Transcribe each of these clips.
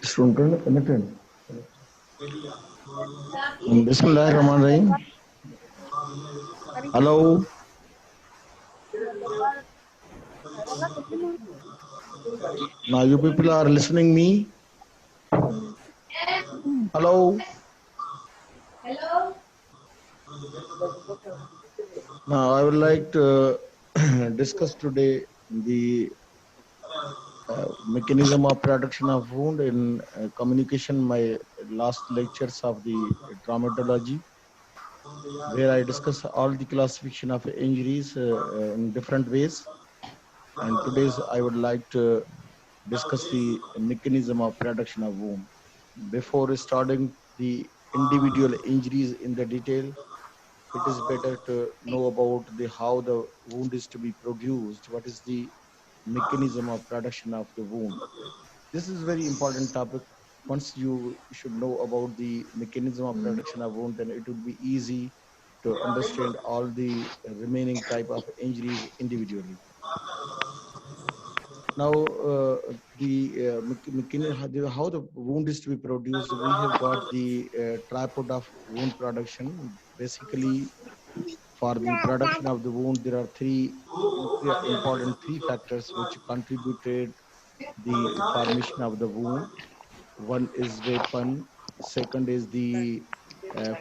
Student connected. Bismillahirrahmanirrahim. Hello. Now you people are listening me. Hello. Now I would like to discuss today the mechanism of production of wound in communication. My last lectures of the traumatology, where I discuss all the classification of injuries in different ways. And today's I would like to discuss the mechanism of production of wound. Before starting the individual injuries in the detail, it is better to know about the how the wound is to be produced. What is the mechanism of production of the wound? This is very important topic. Once you should know about the mechanism of production of wound, then it would be easy to understand all the remaining type of injuries individually. Now, how the wound is to be produced, we have got the tripod of wound production. Basically, for the production of the wound, there are important three factors which contributed the formation of the wound. One is weapon, second is the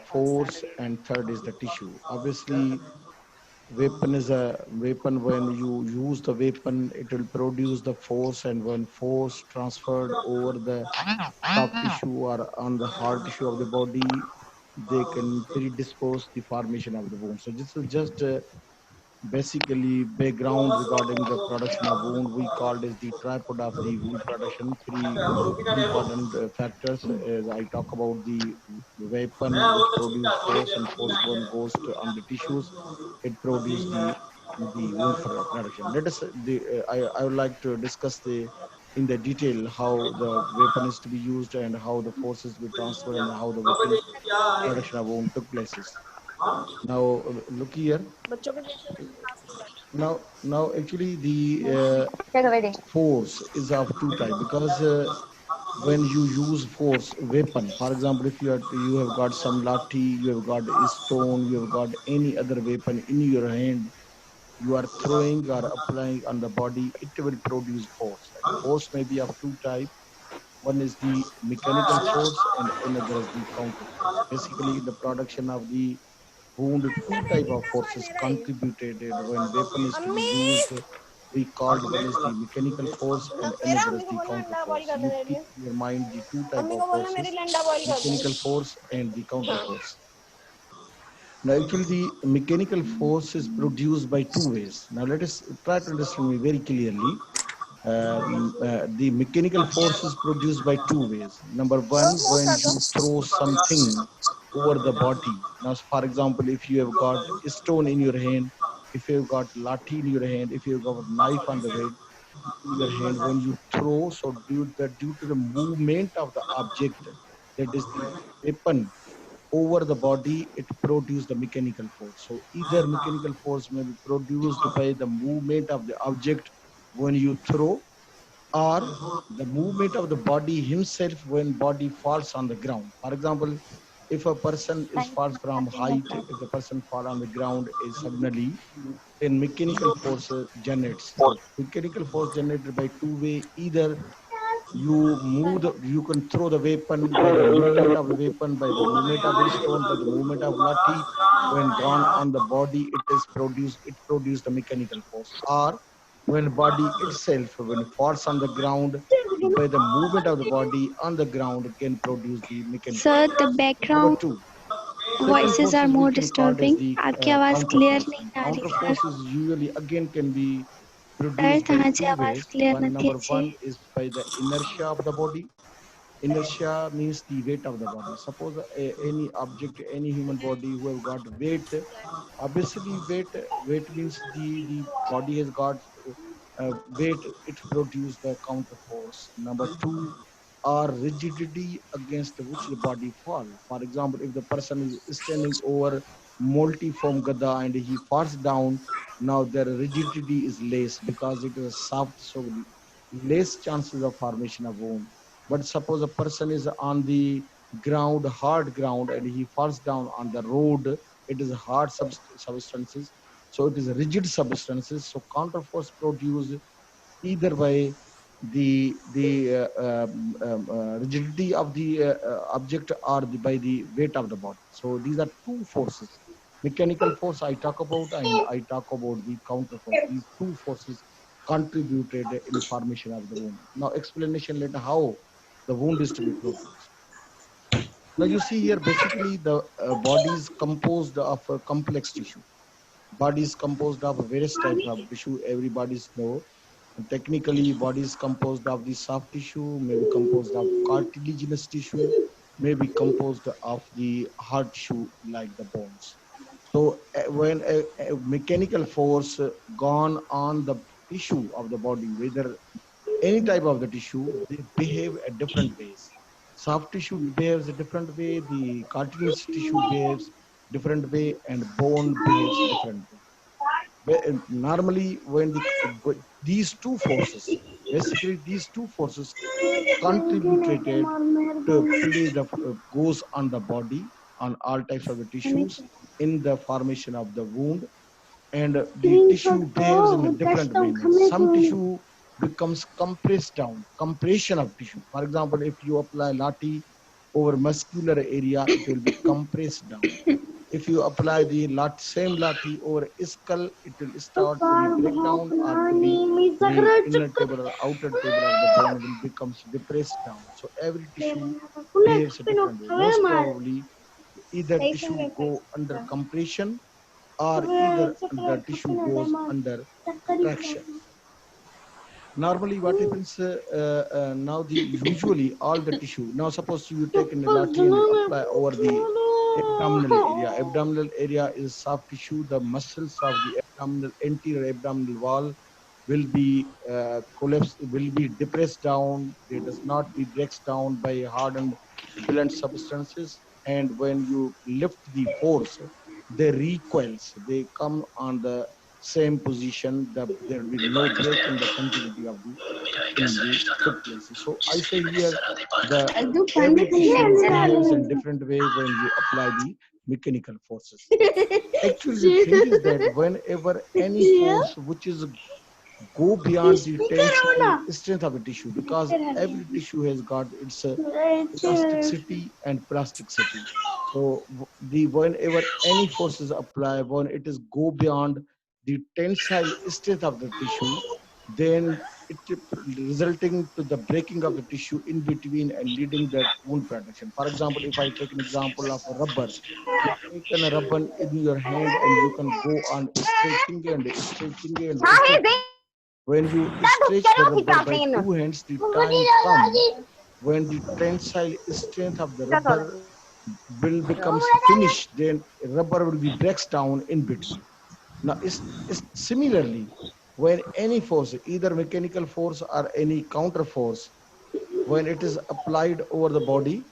force, and third is the tissue. Obviously, weapon is a weapon. When you use the weapon, it will produce the force, and when force transferred over the soft tissue or on the hard tissue of the body, they can predispose the formation of the wound. So this is just basically background regarding the production of wound. We called as the tripod of the wound production. Three important factors, as I talk about the weapon which produce force, and force one goes to on the tissues, it produce the wound production. Let us I would like to discuss the in the detail how the weapon is to be used and how the forces will be transferred and how the weapon production of wound took places. Now look here. Now actually the force is of two type, because when you use force weapon, for example, if you have got some lathi, you have got a stone, you have got any other weapon in your hand, you are throwing or applying on the body, it will produce force. And force may be of two type. One is the mechanical force and another is the counter force. Basically, in the production of the wound, two type of forces contributed when weapon is to be used. We called one is the mechanical force and another is the counter force. You keep in your mind the two type of forces, mechanical force and the counter force. Now, actually, the mechanical force is produced by two ways. Now, let us try to understand me very clearly. The mechanical force is produced by two ways. Number one, when you throw something over the body. Now, for example, if you have got a stone in your hand, if you have got lathi in your hand, if you have got a knife on the head in your hand, when you throw, so due to the movement of the object, that is the weapon over the body, it produces the mechanical force. So either mechanical force may be produced by the movement of the object when you throw, or the movement of the body himself when body falls on the ground. For example, if a person is falls from height, if the person fall on the ground is suddenly, then mechanical force generates. So mechanical force generated by two way: either you can throw the weapon by the movement of the weapon, by the movement of the stone, by the movement of lathi. When gone on the body, it produces the mechanical force. Or when body itself, when it falls on the ground, by the movement of the body on the ground, can produce the mechanical sir the force. Number background two, second voices force are is we more can call as disturbing the आपकी आवाज counter clear force. नहीं And आ रही counter sir force is usually again can be sir produced by कहाँ से two आवाज ways. Clear One, नहीं number थी one is by the inertia of the body. Inertia means the weight of the body. Suppose any object, any human body who have got weight, obviously weight means the body has got weight, it produce the counter force. Number two are rigidity against which the body fall. For example, if the person is standing over multiform gada and he falls down, now their rigidity is less because it is soft, so less chances of formation of wound. But suppose a person is on the ground, hard ground, and he falls down on the road, it is hard substances, so it is rigid substances. So counterforce produced either by the rigidity of the object or by the weight of the body. So these are two forces. Mechanical force I talk about, and I talk about the counter force. These two forces contributed in formation of the wound. Now explanation later how the wound is to be produced. Now you see here basically the body is composed of a complex tissue. Body is composed of various types of tissue. Everybody's know. And technically, body is composed of the soft tissue, may be composed of cartilaginous tissue, may be composed of the hard tissue like the bones. So when a mechanical force gone on the tissue of the body, whether any type of the tissue, they behave at different ways. Soft tissue behaves a different way, the cartilaginous tissue behaves different way, and bone behaves different way. Normally when these two forces, basically these two forces contributed to play the goes on the body, on all types of the tissues in the formation of the wound, and the tissue behaves in a different way. Some tissue becomes compressed down, compression of tissue. For example, if you apply lati over muscular area, it will be compressed down. If you apply the same lati over skull, it will start to be breakdown, or to be the inner table or outer table of the bone will becomes depressed down. So every tissue behaves a different way. Most probably either tissue go under compression or either the tissue goes under traction. Normally what happens, now the usually all the tissue, now suppose you take in the latte and apply over the abdominal area. Abdominal area is soft tissue. The muscles of the abdominal, anterior abdominal wall will be collapsed, will be depressed down. They does not be breaks down by hardened blunt substances. And when you lift the force, they recoils, they come on the same position. There will be no break in the continuity of the in the foot places. So I say here the every tissue behaves in different way when you apply the mechanical forces. Actually, the thing is that whenever any force which is go beyond the tensile strength of the tissue, because every tissue has got its elasticity and plasticity. So the whenever any forces apply, when it is go beyond the tensile strength of the tissue, then it resulting to the breaking of the tissue in between and leading that wound production. For example, if I take an example of a rubber, you take a rubber in your hand and you can go on stretching and stretching and stretching. When you stretch the rubber by two hands, the time come when the tensile strength of the rubber will becomes finished, then rubber will be breaks down in between. Now, it's similarly, when any force, either mechanical force or any counter force, when it is applied over the body,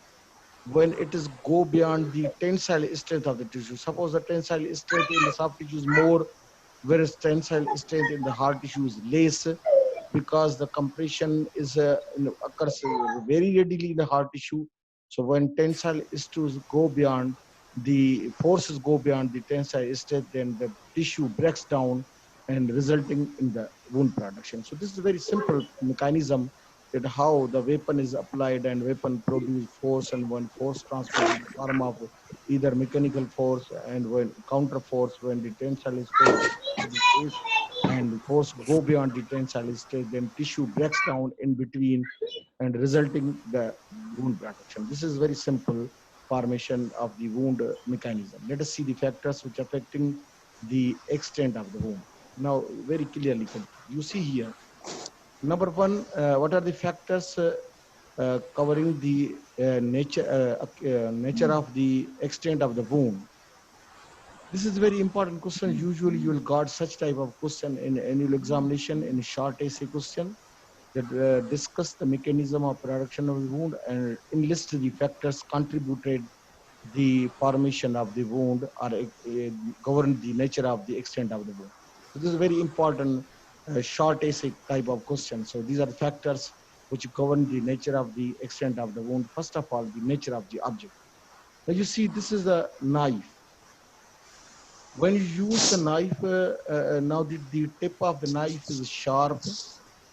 when it is go beyond the tensile strength of the tissue. Suppose the tensile strength in the soft tissue is more, whereas tensile strength in the hard tissue is less, because the compression is occurs very readily in the hard tissue. So when tensile issues go beyond, the forces go beyond the tensile strength, then the tissue breaks down and resulting in the wound production. So this is a very simple mechanism that how the weapon is applied and weapon produce force, and when force transferred in the form of either mechanical force, and when counter force when the tensile strength is and force go beyond the tensile state, then tissue breaks down in between and resulting the wound production. This is very simple formation of the wound mechanism. Let us see the factors which affecting the extent of the wound. Now, very clearly, you see here, number one, what are the factors covering the nature of the extent of the wound? This is a very important question. Usually you will got such type of question in annual examination in short essay question that discuss the mechanism of production of the wound and enlist the factors contributed the formation of the wound or govern the nature of the extent of the wound. So this is a very important short essay type of question. So these are factors which govern the nature of the extent of the wound. First of all, the nature of the object. Now you see, this is a knife. When you use the knife, now the tip of the knife is sharp,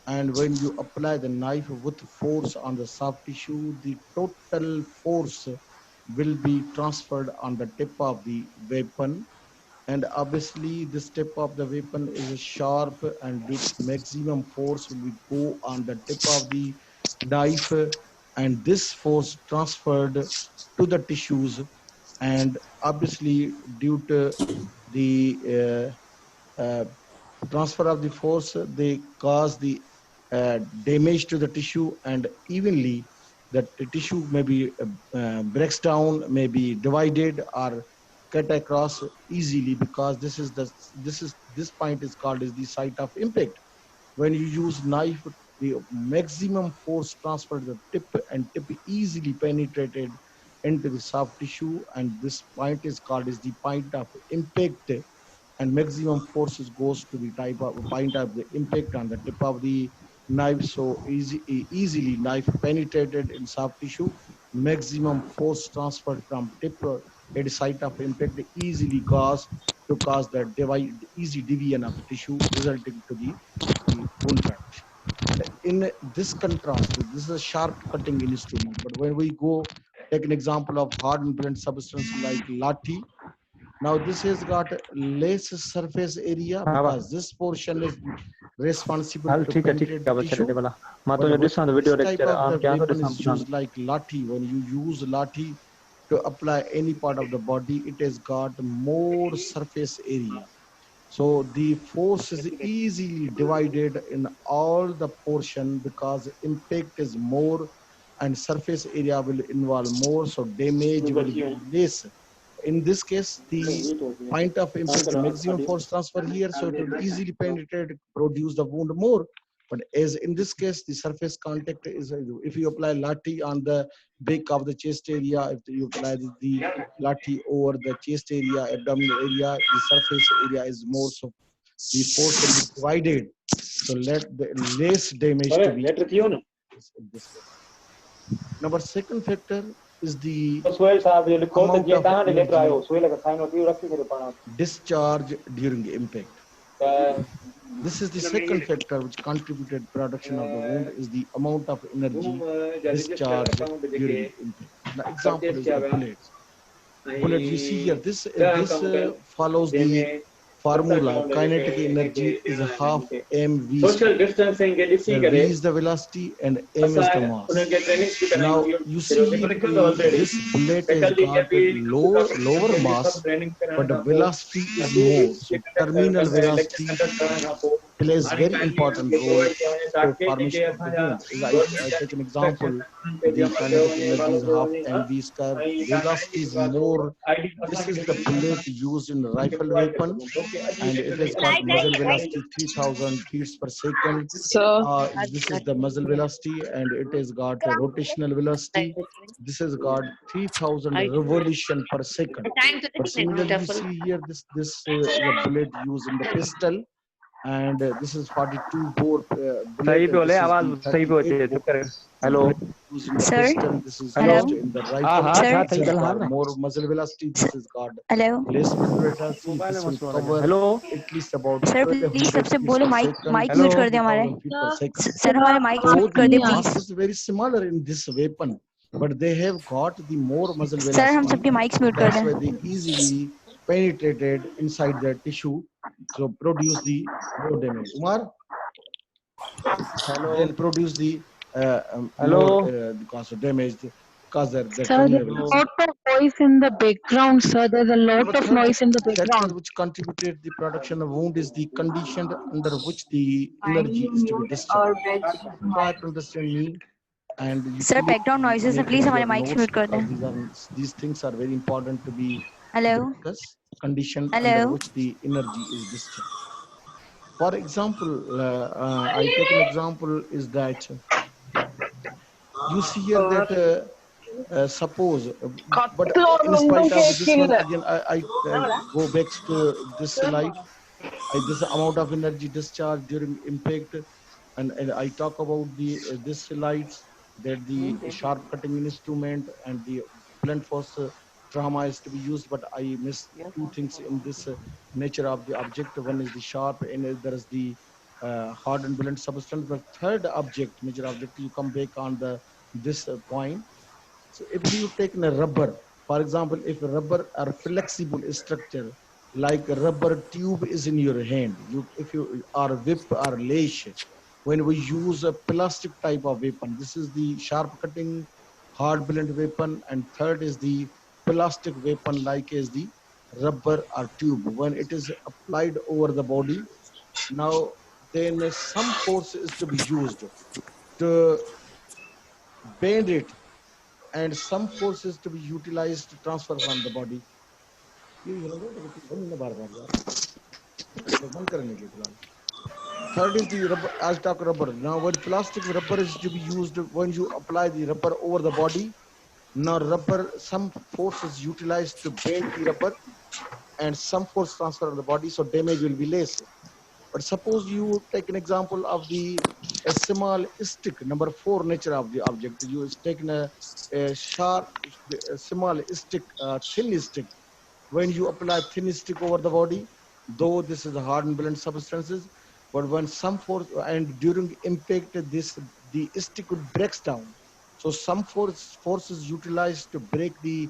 and when you apply the knife with force on the soft tissue, the total force will be transferred on the tip of the weapon. And obviously this tip of the weapon is sharp, and the maximum force will be go on the tip of the knife, and this force transferred to the tissues. And obviously due to the transfer of the force, they cause the damage to the tissue, and evenly the tissue maybe breaks down, may be divided or cut across easily, because this point is called as the site of impact. When you use knife, the maximum force transferred to the tip, and tip easily penetrated into the soft tissue, and this point is called as the point of impact, and maximum forces goes to the type of point of the impact on the tip of the knife. So easily knife penetrated in soft tissue, maximum force transferred from tip at the site of impact easily cause the easy division of the tissue, resulting to the wound production. And in this contrast, this is a sharp cutting instrument, but when we go take an example of hard and blunt substance like lathi. Now this has got less surface area because this portion is responsible to penetrate the tissue. But when this type of the weapon is used like lathi, when you use lathi to apply any part of the body, it has got more surface area. So the force is easily divided in all the portion because impact is more and surface area will involve more, so damage will be less. In this case, the point of impact, maximum force transfer here, so it will easily penetrate, produce the wound more. But as in this case, the surface contact is, if you apply lathi on the back of the chest area, if you apply the lathi over the chest area, abdominal area, the surface area is more, so the force will be divided. So let the less damage to be in this case. Number second factor is the amount of energy discharge during impact. This is the second factor which contributed production of the wound, is the amount of energy discharge during impact. The example is the bullets. Bullet, you see here, this follows the formula. Kinetic energy is half mv square, where v is the velocity and m is the mass. Now you see this bullet has got lower mass, but the velocity is more. So terminal velocity plays very important role to formation of the wound. I take an example, the kinetic energy is half mv square, velocity is more. This is the bullet used in rifle weapon, and it has got muzzle velocity 3000 feet per second. This is the muzzle velocity, and it has got a rotational velocity. This has got 3000 revolution per second. But similarly, you see here, this is a bullet used in the pistol, and this is 42 bore bullet. Hello. Sir. This is Hello. used in the rifle. Sir. This has got more muzzle velocity. This is got Hello. less muzzle velocity. This will cover Hello. at least about Sir, 1200 please सबसे feet बोलो per mic second, mic mute कर दे हमारे 20,000 feet per second. Sir हमारे mic So mute कर the दे mass please is very similar in this weapon, but they have got the more muzzle sir हम velocity. सबके mics mute कर That's दें why they easily penetrated inside the tissue, so produce the more damage. Umar, Hello. they'll produce the Hello. more cause of damage, because the Sir, terminal there's a velocity. lot of noise in the background, sir. There's a lot Number of third noise in the factor background. which contributed the production of wound is the condition under which the energy is to be discharged. Try to understand me, and you sir background noises है make please it हमारे your mics notes, mute कर because दें these things are very important to be hello discussed. Condition hello under which the energy is discharged. For example, I take an example is that you see here that suppose, but in spite of this one, again, I go back to this slide. This amount of energy discharged during impact, and I talk about the this slides that the sharp cutting instrument and the blunt force trauma is to be used, but I miss two things in this nature of the object. One is the sharp, and there is the hard and blunt substance. But third object, major object, you come back on the this point. So if you take a rubber, for example, if rubber are flexible structure, like a rubber tube is in your hand, if you are whip or lash, when we use a plastic type of weapon, this is the sharp cutting, hard blunt weapon, and third is the plastic weapon like is the rubber or tube. When it is applied over the body, now then some force is to be used to bend it, and some forces to be utilized to transfer from the body. Third is the rubber, as talk rubber. Now, when plastic rubber is to be used, when you apply the rubber over the body, now rubber, some force is utilized to bend the rubber, and some force transfer on the body, so damage will be less. But suppose you take an example of the a small stick, number 4 nature of the object. You is taking a sharp, a small stick, thin stick. When you apply thin stick over the body, though this is a hard and blunt substances, but when some force and during impact, the stick would breaks down. So some force is utilized to break the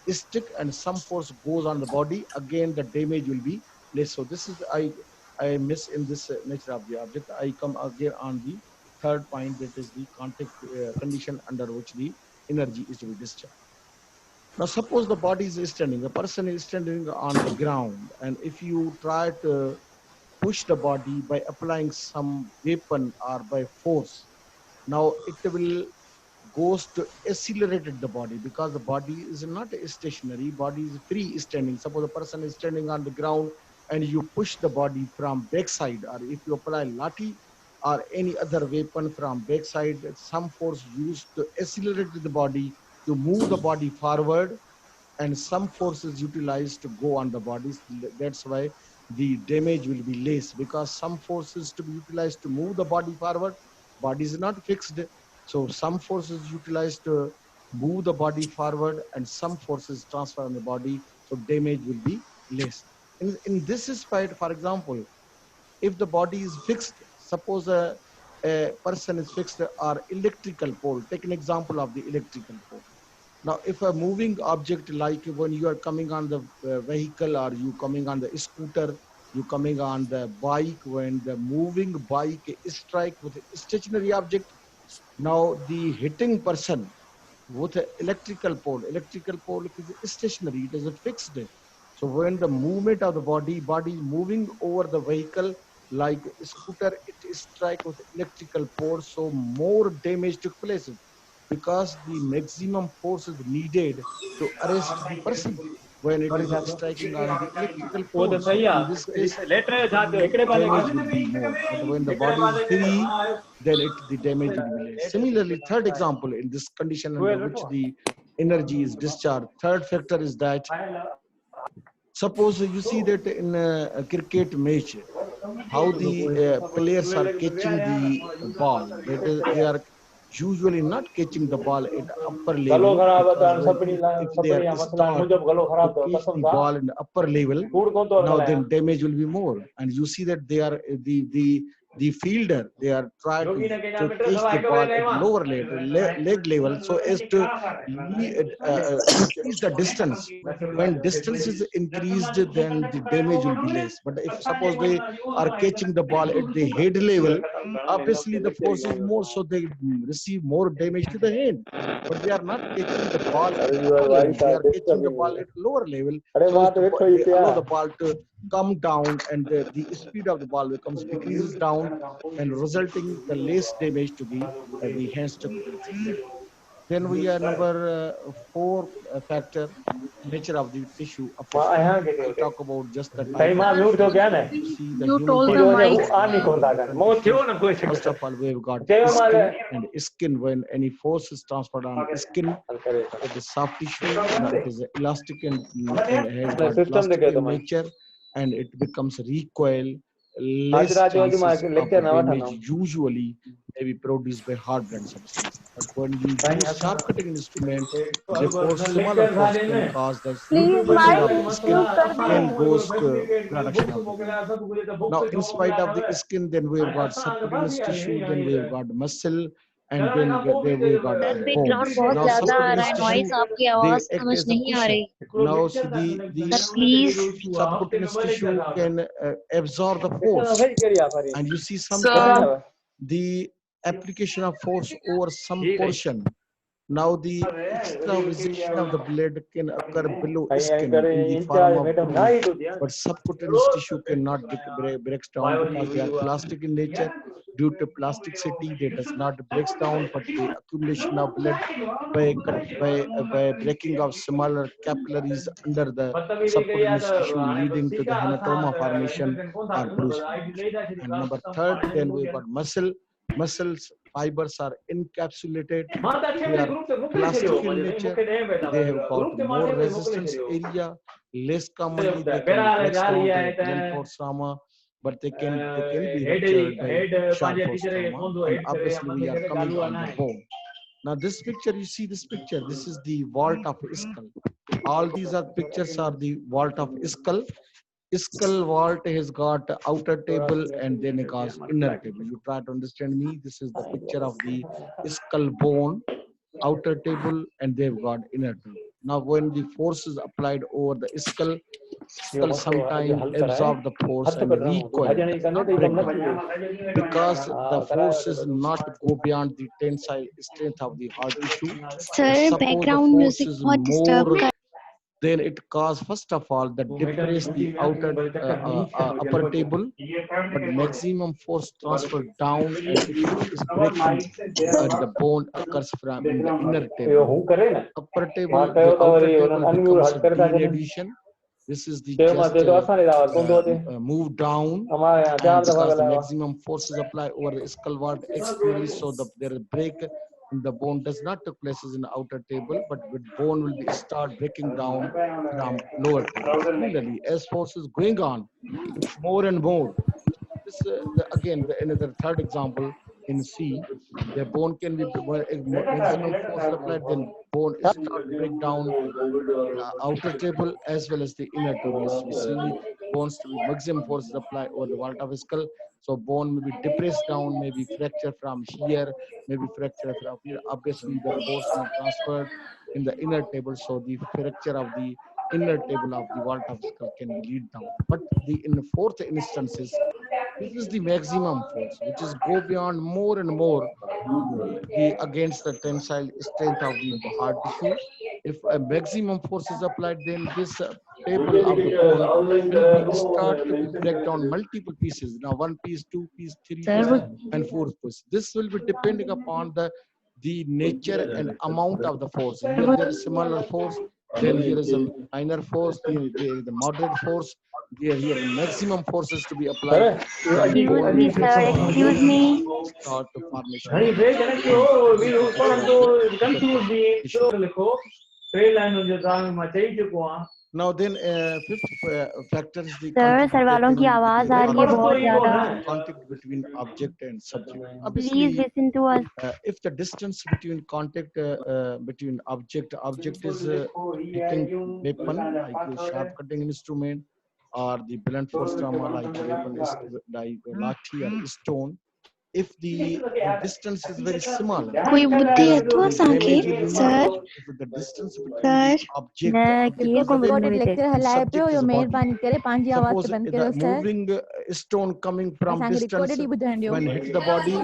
stick, and some force goes on the body. Again, the damage will be less. So this is I miss in this nature of the object. I come again on the third point, that is the contact condition under which the energy is to be discharged. Now, suppose the body is standing, a person is standing on the ground, and if you try to push the body by applying some weapon or by force, now it will goes to accelerate the body, because the body is not stationary, body is free standing. Suppose a person is standing on the ground and you push the body from backside, or if you apply lathi or any other weapon from backside, some force used to accelerate the body to move the body forward, and some forces utilized to go on the bodies. That's why the damage will be less, because some forces to be utilized to move the body forward. Body is not fixed, so some forces utilized to move the body forward, and some forces transfer on the body, so damage will be less. In this aspect, for example, if the body is fixed, suppose a person is fixed or electrical pole, take an example of the electrical pole. Now, if a moving object, like when you are coming on the vehicle, or you coming on the scooter, you coming on the bike, when the moving bike strike with a stationary object, now the hitting person with an electrical pole is stationary, it is fixed. So when the movement of the body is moving over the vehicle, like scooter, it strike with electrical pole, so more damage took place, because the maximum force is needed to arrest the person when it is striking on the electrical pole. So in this case, the damage will be more. But when the body is free, then the damage will be less. Similarly, third example in this condition under which the energy is discharged, third factor is that suppose you see that in a cricket match, how the players are catching the ball, that is, they are usually not catching the ball at upper level, because if they are start to catch the ball in the upper level, now then damage will be more. And you see that they are the fielder, they are trying to catch the ball at lower level, leg level, so as to increase the distance. When distance is increased, then the damage will be less. But if suppose they are catching the ball at the head level, obviously the force is more, so they receive more damage to the hand. But they are not catching the ball at upper level, they are catching the ball at lower level, so as to, they allow the ball to come down, and the speed of the ball becomes decreases down, and resulting the less damage to the hands took place. Then we are number 4 factor, nature of the tissue. Of course, I talk about just the type of tissue. You see the You human told body the has mic. different tissues. First of all, we've got skin, and skin, when any force is transferred on skin, it is soft tissue. Now it is elastic and has got elastic in nature, and it becomes recoil. Less chances of the damage usually may be produced by hard blood substance. But when you use sharp cutting instrument, the force, similar force can cause the Please rupture mic of the skin mute कर and दिए. ghost production of the wound. Now, in spite of the skin, then we've got subcutaneous tissue, then we've got muscle, and then we've got sir background bones. बहुत Now, ज्यादा आ रहा subcutaneous है, tissue, noise आपकी they आवाज act समझ as a नहीं आ cushion. रही. Now, see the sir please. subcutaneous tissue can absorb the force, and you see Sir, sometimes the application of force over some portion. Now the extravasation of the blood can occur below skin in the form of bruise, but subcutaneous tissue cannot breaks down because they are plastic in nature. Due to plasticity, they does not breaks down, but the accumulation of blood by breaking of smaller capillaries under the subcutaneous tissue, leading to the hematoma formation or bruise formation. And number third, then we've got muscle. Muscles fibers are encapsulated. They are plastic in nature. They have got more resistance area. Less commonly, they can break down by blunt force trauma, but they can be ruptured by sharp force trauma. And obviously, we are coming on the bone. Now, this picture, you see this picture. This is the vault of skull. All these are pictures are the vault of skull. Skull vault has got outer table and then it has inner table. You try to understand me. This is the picture of the skull bone, outer table, and they've got inner table. Now, when the force is applied over the skull, skull sometimes absorb the force and recoil, does not break down because the force is not go beyond the tensile strength of the hard tissue. But sir suppose the background force music is बहुत disturb more, कर. then it cause first of all that depress the outer upper table, but maximum force transfer down, and if it is breaking, the bone occurs from in the inner table. Upper table, the outer table becomes a denudation. This is the just move down, and because the maximum force is applied over the skull vault externally, so there is break in the bone does not take places in the outer table, but with bone will be start breaking down from lower table. Similarly, as force is going on more and more, this another third example in C, the bone can be maximum force applied, then bone is start break down outer table as well as the inner table. As we see bones to be maximum force is applied over the vault of skull. So bone may be depressed down, maybe fracture from here, maybe fracture from here. Obviously, the force may transferred in the inner table, so the fracture of the inner table of the vault of skull can be lead down. But in the fourth instances, this is the maximum force, which is go beyond more and more the against the tensile strength of the hard tissue. If a maximum force is applied, then this table of the bone will be start to be break down multiple pieces. Now, one piece, two piece, three sir piece, वो and fourth piece. This will be depending upon the nature and amount of the force. Here there is similar force, then here is a minor force, the moderate force. Here maximum forces to be applied. Then excuse bone me will sir, break down excuse me. and start the formation of the bone. This is the picture of the affected tissue. Now then, fifth factor is the sir contact sir वालों की between आवाज आ रही है बहुत ज्यादा. contact between object and subject. Please Obviously, listen to us. if the distance between contact between object is hitting weapon like a sharp cutting instrument, or the blunt force trauma like a weapon is like a lathi or a stone. If the distance is very small, कोई बुद्धि है then तो the सांके damage will be sir minimal. If the distance between the sir object मैं object ये is a weapon recorded lecture and हलाए पे subject हो is a body. मेहरबानी करे पांच आवाज Suppose से बंद the करो sir. moving stone coming from असांखे distance, recorded ही ॿुधाइण ॾियो. when hit the body,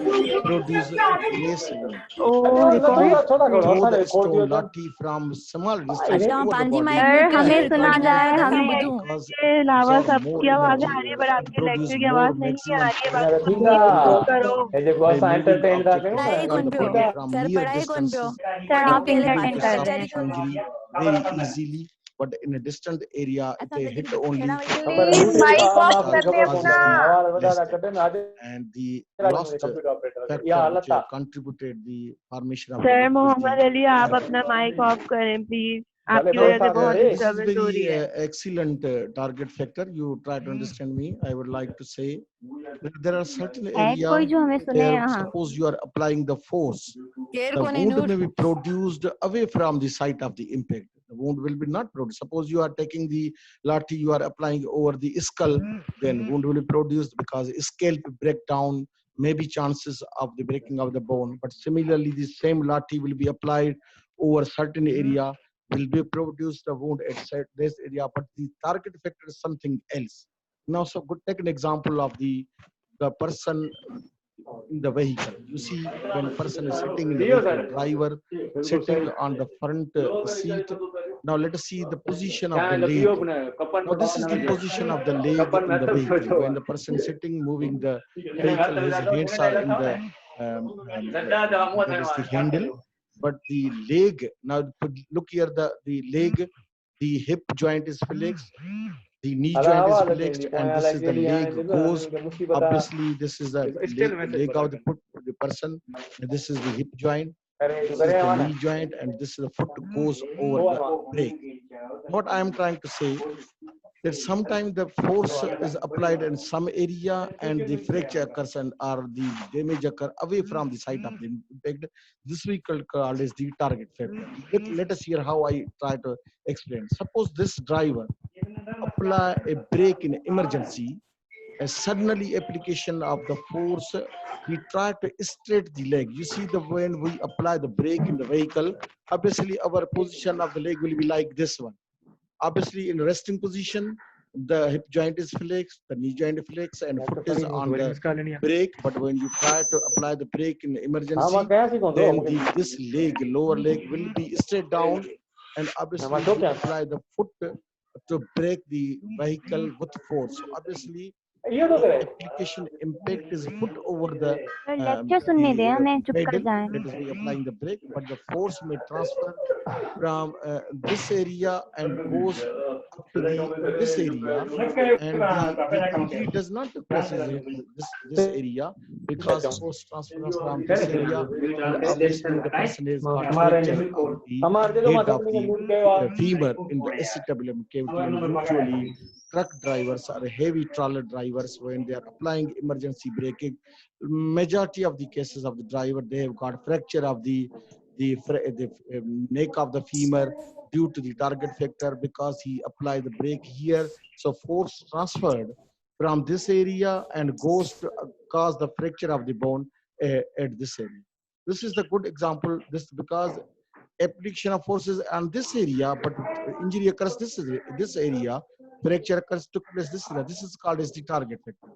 produce less wound. ओ If you recorded. throw the stone lathi from small distance अच्छा over the पांजी body, माइक सर म्यूट करो हमें सर सुना recording जा हलाए रहा है, तो असां हमें ॿुधूं. because इसके अलावा absorb more सबकी आवाजें energy, आ रही है, पर it आपके produce लेक्चर की more आवाज नहीं आ maximum रही है, force पर to आप be म्यूट applied. करो. moving object or पढ़ाई कौन scaled पे हो body from सर near पढ़ाई कौन पे हो distances Sir, कोडिंग आप के लिए entertain to कर पाकिस्तान रहे जारी हैं. suffer कौन injury very easily, but in a distant area ऐसा it लेकिन hit only छेड़ा वही Please, mic off करने causes अपना. the less damage. And the lost factor which contributed the formation of the sir wood is the Mohammad Ali आप target अपना factor. Mic off करें please आपकी Now, वजह से बहुत this is डिस्टरबेंस हो रही very है excellent target factor. You try to understand me. I would like to say that there are certain है कोई area जो हमें सुने where यहाँ? suppose you are applying the force, care the को नहीं wound Noor may be produced away from the site of the impact. The wound will be not produced. Suppose you are taking the lathi, you are applying over the skull, then wound will be produced because scalp breakdown may be chances of the breaking of the bone. But similarly, the same lathi will be applied over certain area, will be produced the wound at this area, but the target factor is something else. Now, so good, take an example of the person in the vehicle. You see, when a person is sitting in the vehicle, driver sitting on the front seat. Now let us see the position of the leg. Now this is the position of the leg in the vehicle. When the person is sitting, moving the vehicle, his hands are in the that is the handle, but the leg. Now look here, the leg, the hip joint is flexed, the knee joint is flexed, and this is the leg goes. Obviously, this is the leg of the person, and this is the hip joint, this is the knee joint, and this is the foot goes over the brake. What I am trying to say that sometimes the force is applied in some area and the fracture occurs and or the damage occur away from the site of the impact. This we call as the target factor. Let us hear how I try to explain. Suppose this driver apply a brake in emergency, a suddenly application of the force, he tried to straight the leg. You see, the when we apply the brake in the vehicle, obviously our position of the leg will be like this one. Obviously, in resting position, the hip joint is flexed, the knee joint is flexed, and foot is on the brake. But when you try to apply the brake in emergency, then this leg, lower leg, will be straight down, and obviously we apply the foot to break the vehicle with force. So obviously, the application impact is foot over sir lecture सुनने दे, हमें चुप कर pedal. जाएं. That is, we applying the brake, but the force may transfer from this area and goes up to this area, and the injury does not presses this area because force transfer from this area, and obviously the person has got fracture of the head of the femur in the acetabulum cavity, and usually truck drivers or heavy trawler drivers, when they are applying emergency braking, majority of the cases of the driver, they have got fracture of the neck of the femur due to the target factor because he applied the brake here. So force transferred from this area and goes to cause the fracture of the bone at this area. This is the good example. This because application of forces on this area, but injury occurs this area, fracture occurs took place this area. This is called as the target factor.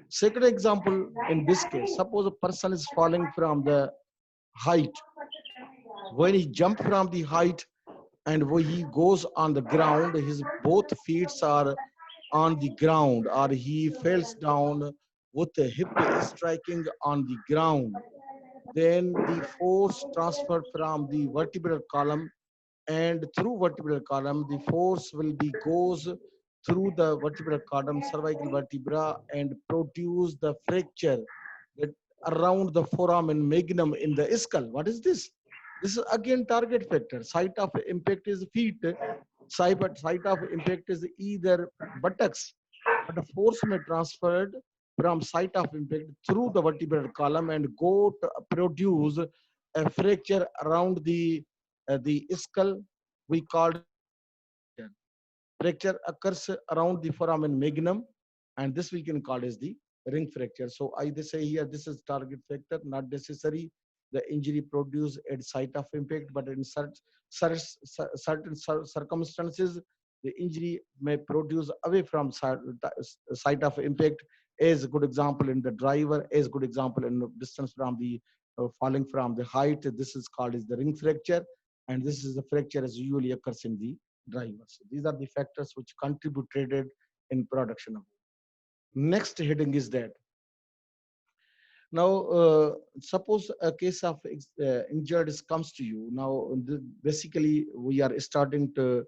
Second example, in this case, suppose a person is falling from the height. When he jumps from the height and when he goes on the ground, his both feet are on the ground, or he falls down with the hip striking on the ground, then the force transferred from the vertebral column, and through vertebral column the force will be goes through the vertebral column, cervical vertebra, and produce the fracture that around the foramen magnum in the skull. What is this? This is again target factor. Site of impact is feet, site of impact is either buttocks, but the force may transferred from site of impact through the vertebral column and go to produce a fracture around the skull. We call fracture occurs around the foramen magnum, and this we can call as the ring fracture. So I say here this is target factor, not necessary the injury produced at site of impact, but in certain circumstances the injury may produce away from site of impact. As a good example in the driver, as good example in distance from the falling from the height. This is called as the ring fracture, and this is the fracture as usually occurs in the drivers. These are the factors which contributed in production of. Next heading is that Now, suppose a case of injured comes to you. Now, basically, we are starting to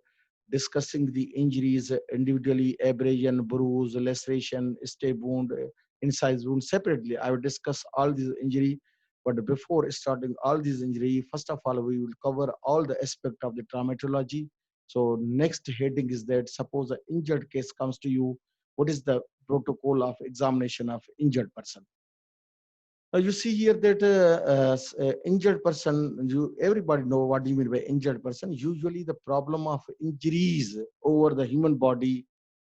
discussing the injuries individually: abrasion, bruise, laceration, stab wound, incise wound separately. I will discuss all these injury, but before starting all these injury, first of all, we will cover all the aspect of the traumatology. So, next heading is that suppose an injured case comes to you, what is the protocol of examination of injured person? You see here that injured person, everybody know what do you mean by injured person. Usually the problem of injuries over the human body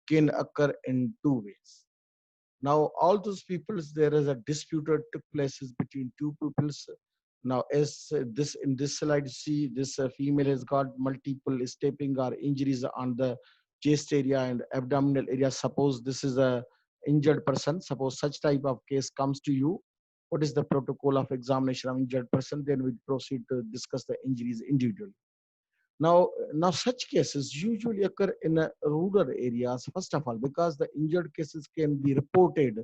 can occur in two ways. Now, all those peoples, there is a dispute that took places between two peoples. Now, as this in this slide, see this female has got multiple stepping or injuries on the chest area and abdominal area. Suppose this is a injured person. Suppose such type of case comes to you. What is the protocol of examination of injured person? Then we proceed to discuss the injuries individually. Now, such cases usually occur in rural areas, first of all, because the injured cases can be reported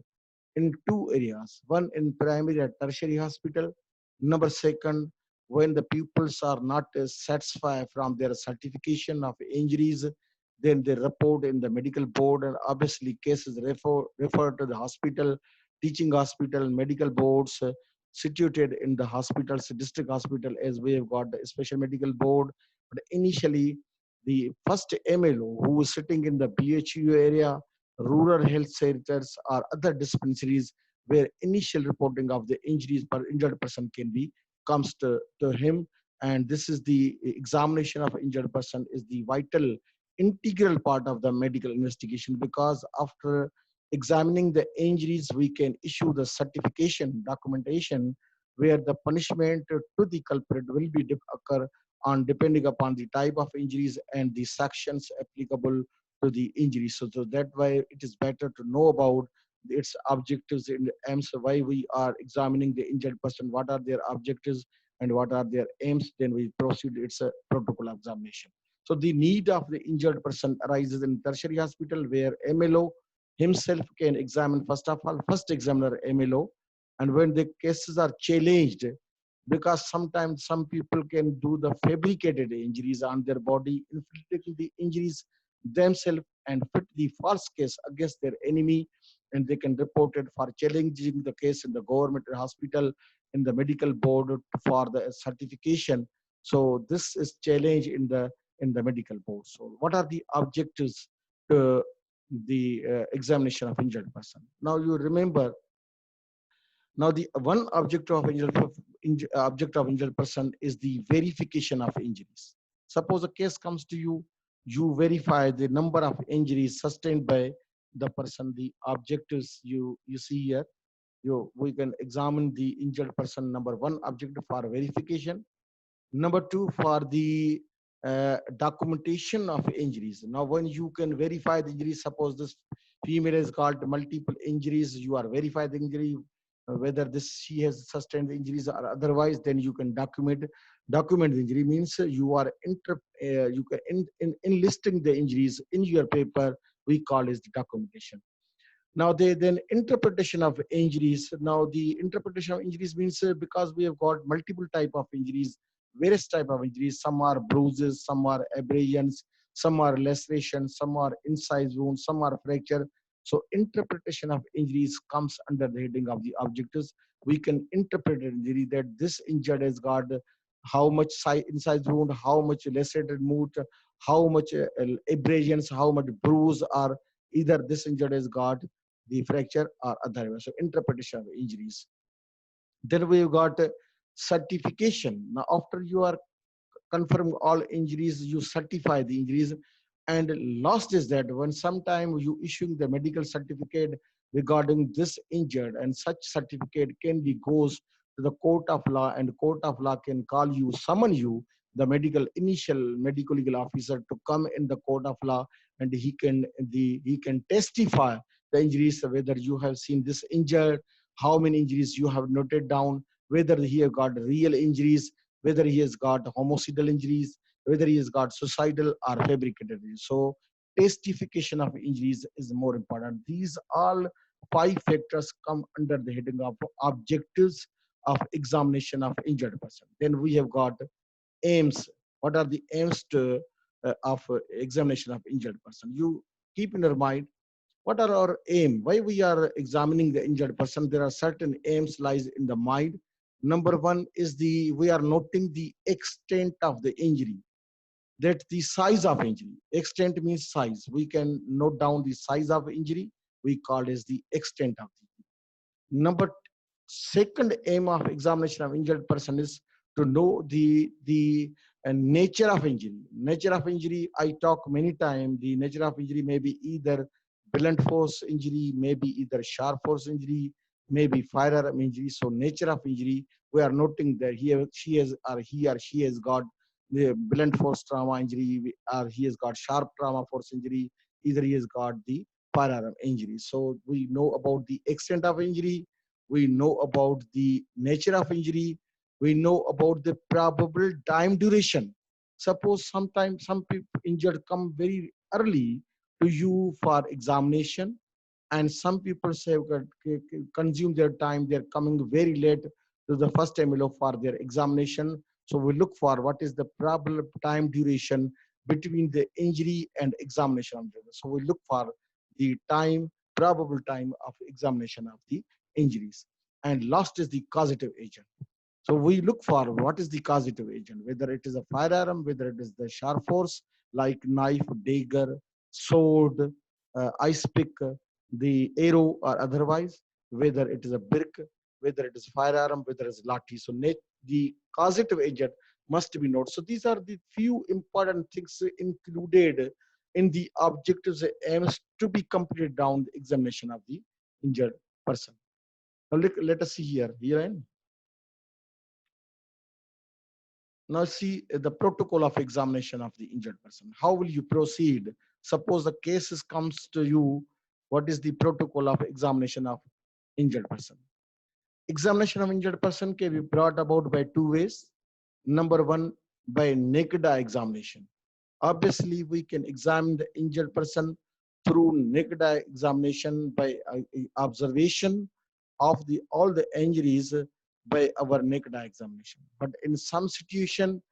in two areas. One in primary and tertiary hospital. Number second, when the pupils are not satisfied from their certification of injuries, then they report in the medical board, and obviously cases refer to the hospital, teaching hospital, medical boards situated in the hospitals, district hospital, as we have got the special medical board. But initially, the first MLO who is sitting in the BHU area, rural health centers, or other dispensaries where initial reporting of the injuries per injured person can be comes to him. And this is the examination of injured person is the vital integral part of the medical investigation, because after examining the injuries we can issue the certification documentation where the punishment to the culprit will be occur on depending upon the type of injuries and the sections applicable to the injury. So that way it is better to know about its objectives and aims, why we are examining the injured person, what are their objectives and what are their aims. Then we proceed, it's a protocol examination. So the need of the injured person arises in tertiary hospital where MLO himself can examine, first of all, first examiner MLO. And when the cases are challenged, because sometimes some people can do the fabricated injuries on their body, inflicting the injuries themselves and fit the false case against their enemy, and they can report it for challenging the case in the government hospital, in the medical board for the certification. So this is challenge in the medical board. So what are the objectives to the examination of injured person? Now you remember, now the one object of injured person is the verification of injuries. Suppose a case comes to you, you verify the number of injuries sustained by the person. The objectives you see here, we can examine the injured person. Number one objective for verification. Number two, for the documentation of injuries. Now, when you can verify the injuries, suppose this female has got multiple injuries, you are verify the injury, whether this she has sustained the injuries or otherwise, then you can document the injury. Means you are you can enlisting the injuries in your paper. We call it the documentation. Now, then interpretation of injuries. Now, the interpretation of injuries means because we have got multiple type of injuries, various type of injuries. Some are bruises, some are abrasions, some are lacerations, some are incise wounds, some are fracture. So interpretation of injuries comes under the heading of the objectives. We can interpret an injury that this injured has got how much incise wound, how much lacerated wound, how much abrasions, how much bruise, or either this injured has got the fracture or otherwise. So interpretation of injuries. Then we've got certification. Now, after you are confirm all injuries, you certify the injuries. And last is that when sometime you issuing the medical certificate regarding this injured, and such certificate can be goes to the court of law, and court of law can call you, summon you, the initial medical legal officer, to come in the court of law, and he can testify the injuries, whether you have seen this injured, how many injuries you have noted down, whether he have got real injuries, whether he has got homicidal injuries, whether he has got suicidal or fabricated injuries. So testification of injuries is more important. These all 5 factors come under the heading of objectives of examination of injured person. Then we have got aims. What are the aims of examination of injured person? You keep in your mind, what are our aim? Why we are examining the injured person? There are certain aims lies in the mind. Number one is we are noting the extent of the injury. That the size of injury. Extent means size. We can note down the size of injury. We call it as the extent of the injury. Second aim of examination of injured person is to know the nature of injury. Nature of injury, I talk many times. The nature of injury may be either blunt force injury, maybe either sharp force injury, maybe firearm injury. So nature of injury, we are noting that he or she has got the blunt force trauma injury, or he has got sharp trauma force injury, either he has got the firearm injury. So we know about the extent of injury, we know about the nature of injury, we know about the probable time duration. Suppose sometimes some people injured come very early to you for examination, and some people say consume their time, they're coming very late to the first MLO for their examination. So we look for what is the probable time duration between the injury and examination. So we look for the probable time of examination of the injuries. And last is the causative agent. So we look for what is the causative agent, whether it is a firearm, whether it is the sharp force like knife, dagger, sword, ice pick, the arrow or otherwise, whether it is a brick, whether it is firearm, whether it is lathi. So the causative agent must be noted. So these are the few important things included in the objectives aims to be completed down the examination of the injured person. Now let us see here. Now see the protocol of examination of the injured person. How will you proceed? Suppose the cases comes to you, what is the protocol of examination of injured person? Examination of injured person can be brought about by two ways. Number one, by naked eye examination. Obviously, we can examine the injured person through naked eye examination by observation of all the injuries by our naked eye examination. But in some situation,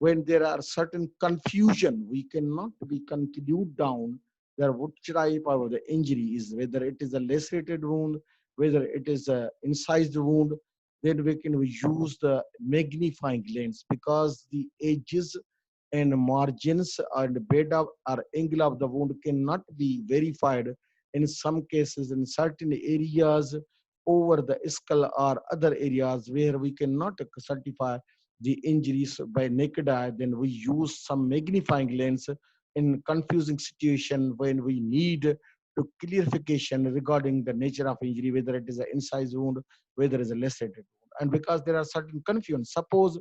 when there are certain confusion, we cannot be conclude down that which type of the injury is, whether it is a lacerated wound, whether it is an incised wound, then we can use the magnifying lens, because the edges and margins and bed of or angle of the wound cannot be verified in some cases in certain areas over the skull or other areas where we cannot certify the injuries by naked eye. Then we use some magnifying lens in confusing situation when we need to clarification regarding the nature of injury, whether it is an incised wound, whether it is a lacerated wound. And because there are certain confusion, suppose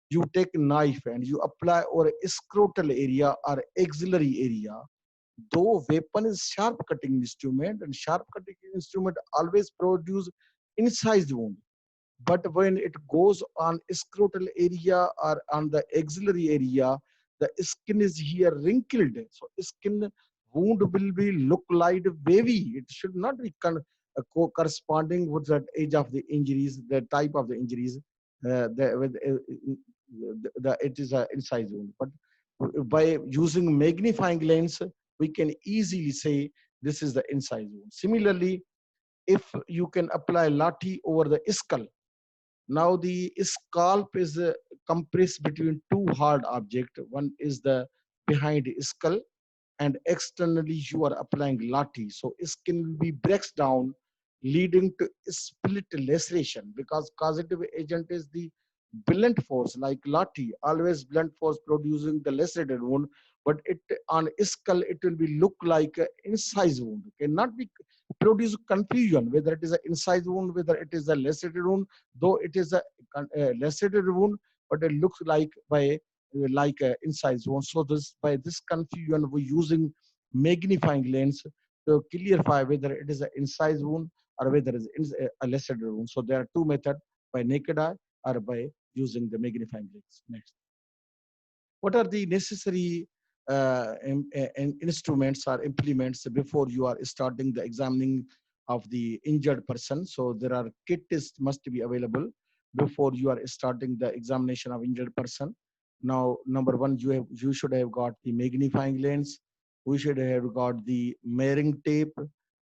you take a knife and you apply over a scrotal area or axillary area, though weapon is sharp cutting instrument, and sharp cutting instrument always produce incised wound. But when it goes on scrotal area or on the axillary area, the skin is here wrinkled. So skin wound will be look like wavy. It should not be corresponding with that age of the injuries, the type of the injuries. It is an incised wound. But by using magnifying lens, we can easily say this is the incised wound. Similarly, if you can apply lathi over the skull, now the scalp is compressed between two hard objects. One is the behind skull, and externally you are applying lathi. So skin will be breaks down, leading to split laceration, because causative agent is the blunt force like lathi, always blunt force producing the lacerated wound, but it on skull it will be look like an incised wound. Cannot be produce confusion whether it is an incised wound, whether it is a lacerated wound, though it is a lacerated wound, but it looks like a incised wound. So this by this confusion we're using magnifying lens to clarify whether it is an incised wound or whether it is a lacerated wound. So there are two methods, by naked eye or by using the magnifying lens. Next, what are the necessary instruments or implements before you are starting the examining of the injured person. So there are kit tests must be available before you are starting the examination of injured person. Now, number one, you should have got the magnifying lens. We should have got the measuring tape.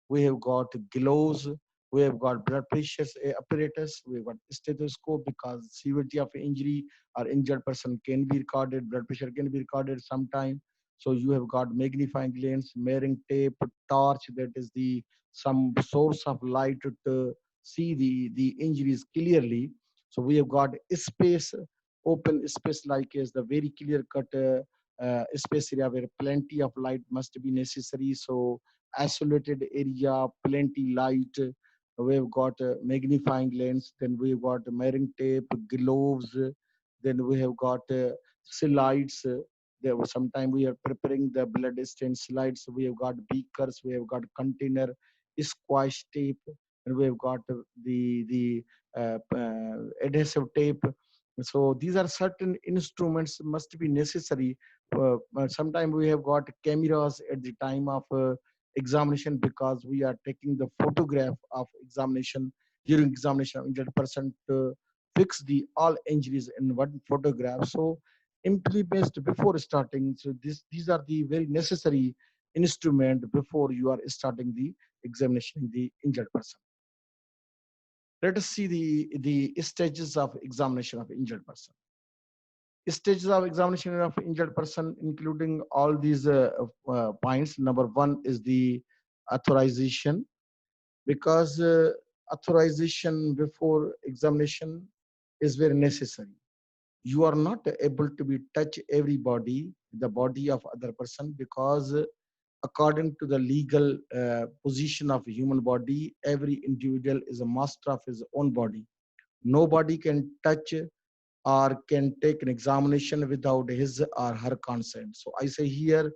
We have got gloves. We have got blood pressure apparatus. We have got stethoscope because severity of injury or injured person can be recorded. Blood pressure can be recorded sometime. So you have got magnifying lens, measuring tape, torch, that is the some source of light to see the injuries clearly. So we have got space, open space like is the very clear cut space area where plenty of light must be necessary. So isolated area, plenty light. We've got a magnifying lens, then we've got measuring tape, gloves, then we have got slides. There was sometime we are preparing the blood stain slides. We have got beakers, we have got container, squash tape, and we have got the adhesive tape. So these are certain instruments must be necessary. Sometimes we have got cameras at the time of examination because we are taking the photograph of examination during examination of injured person to fix the all injuries in one photograph. So implement before starting. So these are the very necessary instrument before you are starting the examination in the injured person. Let us see the stages of examination of injured person. Stages of examination of injured person, including all these points. Number one is the authorization, because authorization before examination is very necessary. You are not able to be touch everybody, the body of other person, because according to the legal position of human body, every individual is a master of his own body. Nobody can touch or can take an examination without his or her consent. So I say here,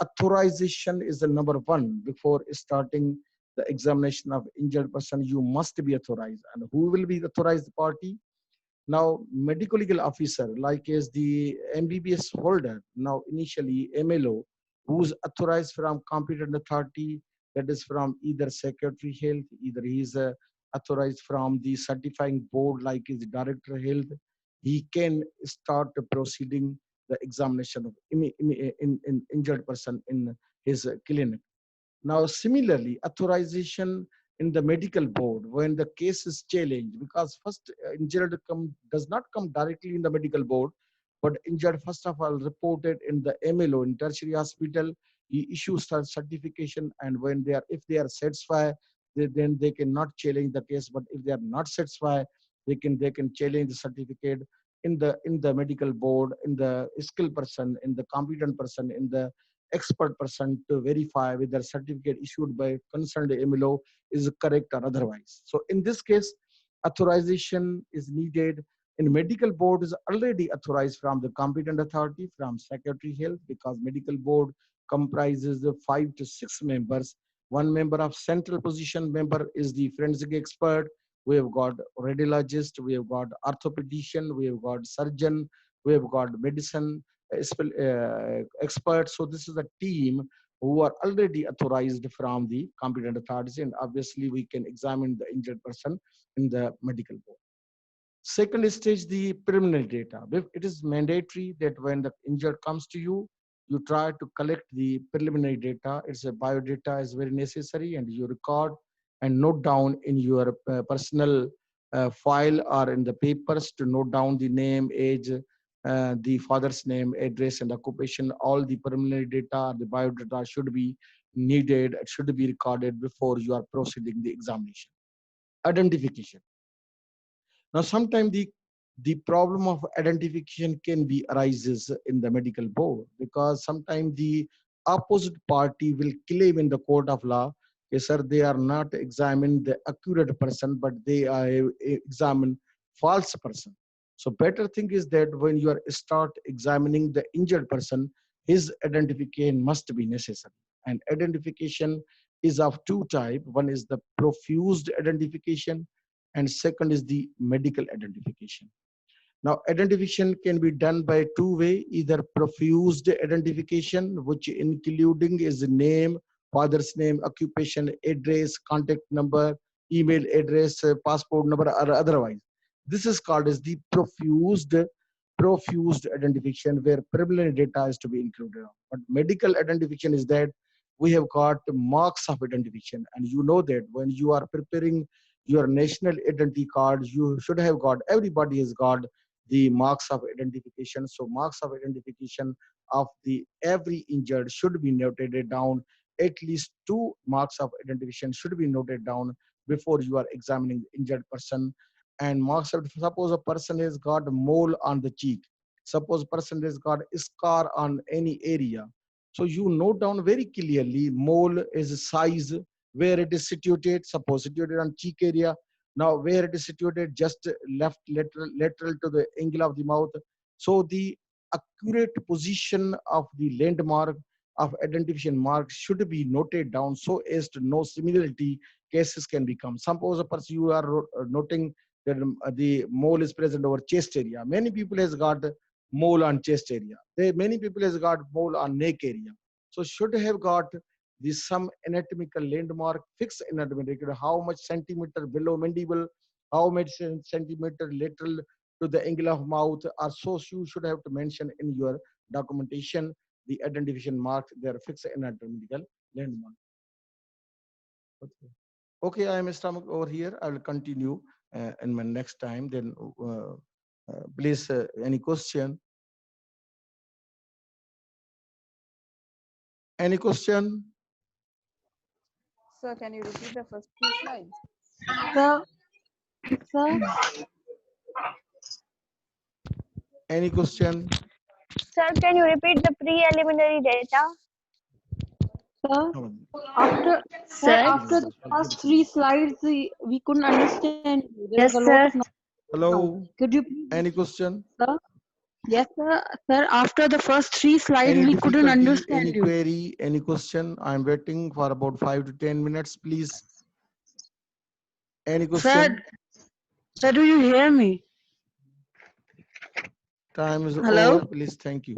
authorization is the number one. Before starting the examination of injured person, you must be authorized. And who will be the authorized party? Now, medical legal officer, like is the MBBS holder, now initially MLO, who's authorized from competent authority, that is from either Secretary Health, either he's authorized from the certifying board, like is Director Health. He can start the proceeding the examination of in injured person in his clinic. Now, similarly, authorization in the medical board when the case is challenged, because first injured does not come directly in the medical board, but injured first of all reported in the MLO in tertiary hospital. He issues certification, and when they are, if they are satisfied, then they cannot challenge the case. But if they are not satisfied, they can challenge the certificate in the medical board, in the skilled person, in the competent person, in the expert person to verify whether certificate issued by concerned MLO is correct or otherwise. So in this case, authorization is needed. In medical board is already authorized from the competent authority, from Secretary Health, because medical board comprises the 5 to 6 members. One member of central position member is the forensic expert. We have got radiologist, we have got orthopedician, we have got surgeon, we have got medicine experts. So this is a team who are already authorized from the competent authorities, and obviously we can examine the injured person in the medical board. Second stage, the preliminary data. It is mandatory that when the injured comes to you, you try to collect the preliminary data. It's a biodata is very necessary, and you record and note down in your personal file or in the papers to note down the name, age, the father's name, address, and occupation. All the preliminary data, the biodata should be needed, it should be recorded before you are proceeding the examination. Identification. Now, sometimes the problem of identification can be arises in the medical board, because sometimes the opposite party will claim in the court of law, yes, sir, they are not examining the accurate person, but they are examine false person. So better thing is that when you are start examining the injured person, his identification must be necessary. And identification is of two types. One is the profused identification, and second is the medical identification. Now, identification can be done by two ways, either profused identification, which including is name father's name, occupation, address, contact number, email address, passport number, or otherwise. This is called as the profused identification, where prevalent data is to be included. But medical identification is that we have got marks of identification, and you know that when you are preparing your national identity card, you should have got, everybody has got the marks of identification. So marks of identification of the every injured should be noted down. At least 2 marks of identification should be noted down before you are examining the injured person. And marks of, suppose a person has got a mole on the cheek, suppose person has got a scar on any area, so you note down very clearly mole is a size, where it is situated, suppose situated on cheek area. Now where it is situated, just left lateral to the angle of the mouth. So the accurate position of the landmark of identification mark should be noted down so as to know similarity cases can become. Suppose a person you are noting that the mole is present over chest area. Many people has got mole on chest area. Many people has got mole on neck area. So should have got the some anatomical landmark, fixed anatomical, how much centimeter below mandible, how much centimeter lateral to the angle of mouth, or so you should have to mention in your documentation the identification marks, their fixed anatomical landmark. Okay, I am Mr. over here. I will continue in my next time. Then please, any question? Any question? Sir, can you repeat the first 3 slides? Sir, Any question? Sir, can you repeat the preliminary data? sir, No. after the first 3 slides, we couldn't understand you. There Yes, was a lot sir. of noise. Hello. Could you please, Any question? sir? Yes, sir. Sir, after the first 3 slides, Any we couldn't difficulty? understand Any you. query? Any question? I'm waiting for about 5 to 10 minutes, please. Any question? Sir, do you hear me? Time is Hello? over. Please, thank you.